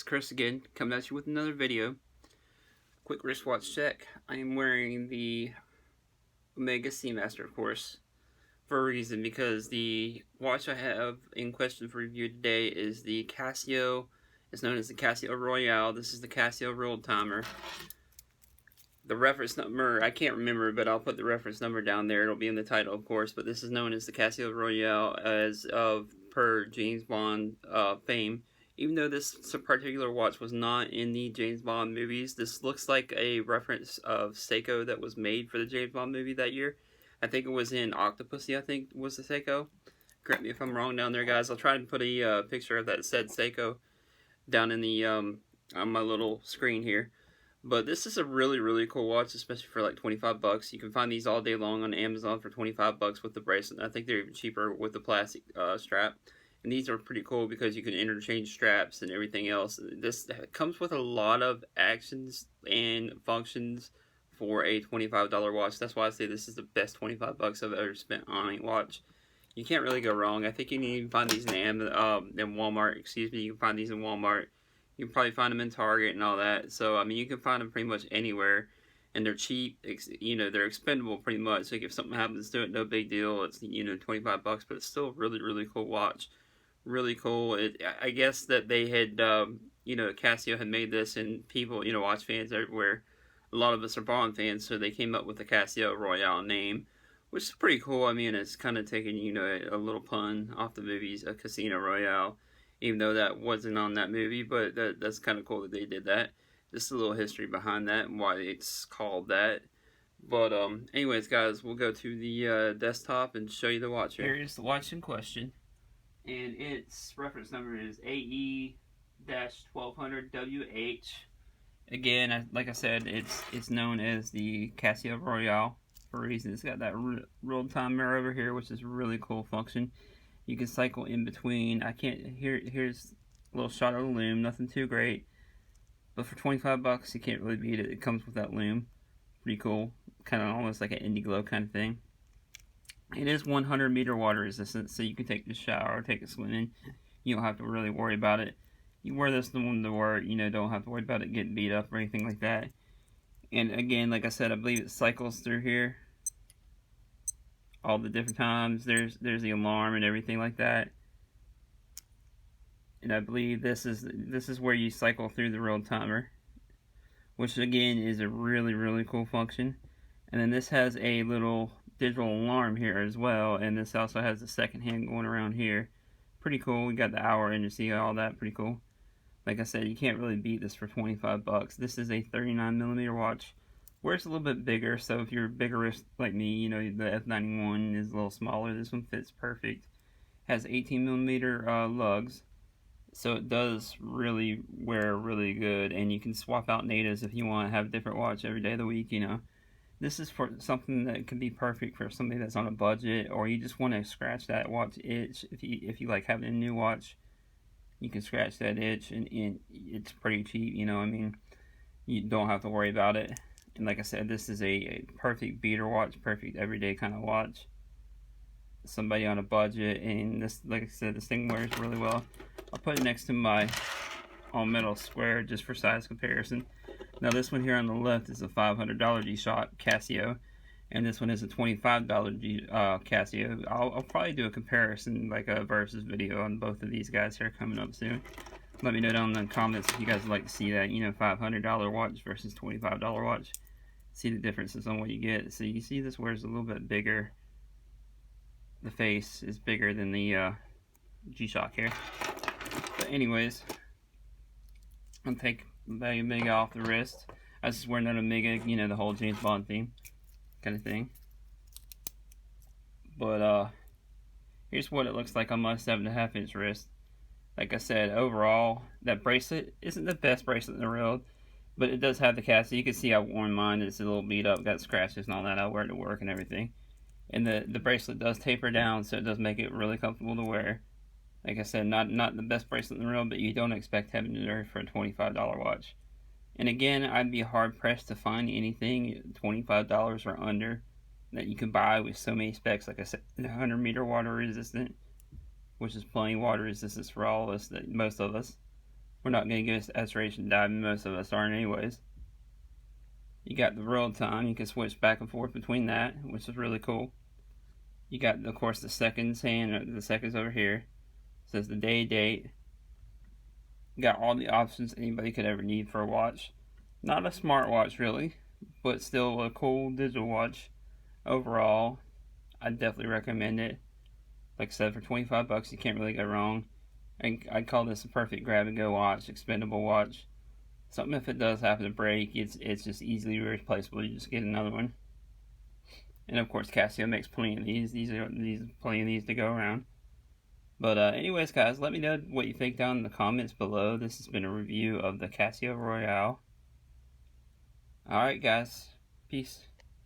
Chris again, coming at you with another video. Quick wristwatch check. I am wearing the Omega Seamaster, of course, for a reason, because the watch I have in question for review today is the Casio. It's known as the Casio Royale. This is the Casio Real Timer. The reference number, I can't remember, but I'll put the reference number down there. It'll be in the title, of course, but this is known as the Casio Royale as of per James Bond fame. Even though this particular watch was not in the James Bond movies, this looks like a reference of Seiko that was made for the James Bond movie that year. I think it was in Octopussy, I think, was the Seiko. Correct me if I'm wrong down there, guys. I'll try to put a picture of that said Seiko down in the on my little screen here. But this is a really cool watch, especially for like 25 bucks. You can find these all day long on Amazon for 25 bucks with the bracelet. I think they're even cheaper with the plastic strap. And these are pretty cool because you can interchange straps and everything else. This comes with a lot of actions and functions for a $25 watch. That's why I say this is the best 25 bucks I've ever spent on a watch. You can't really go wrong. I think you can even find these in Walmart. Excuse me, you can find these in Walmart. You can probably find them in Target and all that. So, I mean, you can find them pretty much anywhere. And they're cheap. You know, they're expendable pretty much. So if something happens to it, no big deal. It's, you know, 25 bucks, but it's still a really cool watch. Really cool. I guess that they had, you know, Casio had made this, and people, you know, watch fans everywhere. A lot of us are Bond fans, so they came up with the Casio Royale name, which is pretty cool. I mean, it's kind of taking, you know, a little pun off the movies, Casino Royale, even though that wasn't on that movie, but that's kind of cool that they did that. Just a little history behind that and why it's called that. But anyways, guys, we'll go to the desktop and show you the watch here. Here's the watch in question. And its reference number is AE-1200WH. Again, like I said, it's known as the Casio Royale for a reason. It's got that real timer over here, which is a really cool function. You can cycle in between. Here's a little shot of the loom, nothing too great. But for 25 bucks, you can't really beat it. It comes with that loom. Pretty cool. Kind of almost like an Indiglo kind of thing. It is 100 meter water resistant, so you can take the shower or take a swim in. You don't have to really worry about it. You wear this one to work, you know, don't have to worry about it getting beat up or anything like that. And again, like I said, I believe it cycles through here all the different times. There's the alarm and everything like that. And I believe this is where you cycle through the real timer, which again is a really cool function. And then this has a little digital alarm here as well, and this also has the second hand going around here. Pretty cool. We got the hour and you see all that. Pretty cool. Like I said, you can't really beat this for 25 bucks. This is a 39mm watch, where it's a little bit bigger. So if you're a bigger wrist like me, you know, the F91 is a little smaller. This one fits perfect. Has 18mm lugs, so it does really wear really good, and you can swap out natives if you want to have a different watch every day of the week, you know. This is for something that can be perfect for somebody that's on a budget, or you just want to scratch that watch itch. If you like having a new watch, you can scratch that itch, and it's pretty cheap, you know. I mean, you don't have to worry about it. And like I said, this is a perfect beater watch, perfect everyday kind of watch. Somebody on a budget, and this, like I said, this thing wears really well. I'll put it next to my all-metal square just for size comparison. Now this one here on the left is a $500 G-Shock Casio, and this one is a $25 Casio. I'll probably do a comparison, like a versus video on both of these guys here coming up soon. Let me know down in the comments if you guys would like to see that, you know, $500 watch versus $25 watch. See the differences on what you get. So you see this wears a little bit bigger. The face is bigger than the G-Shock here. But anyways, I'll take the Omega off the wrist. I was just wearing that Omega, you know, the whole James Bond theme kind of thing. But here's what it looks like on my 7.5 inch wrist. Like I said, overall, that bracelet isn't the best bracelet in the world, but it does have the Casio. You can see how worn mine is, a little beat up, got scratches and all that. I wear it to work and everything. And the bracelet does taper down, so it does make it really comfortable to wear. Like I said, not the best bracelet in the world, but you don't expect having to wear for a $25 watch. And again, I'd be hard pressed to find anything $25 or under that you can buy with so many specs. Like I said, 100 meter water resistant, which is plenty water resistance for all of us, most of us. We're not going to get as racing diving, most of us aren't anyways. You got the real time, you can switch back and forth between that, which is really cool. You got, of course, the seconds hand, the seconds over here. It says the day, date. You got all the options anybody could ever need for a watch. Not a smartwatch really, but still a cool digital watch. Overall, I definitely recommend it. Like I said, for 25 bucks, you can't really go wrong. I'd call this a perfect grab-and-go watch, expendable watch. Something if it does happen to break, it's just easily replaceable. You just get another one. And of course, Casio makes plenty of these. Plenty of these to go around. But anyways, guys, let me know what you think down in the comments below. This has been a review of the Casio Royale. Alright, guys. Peace.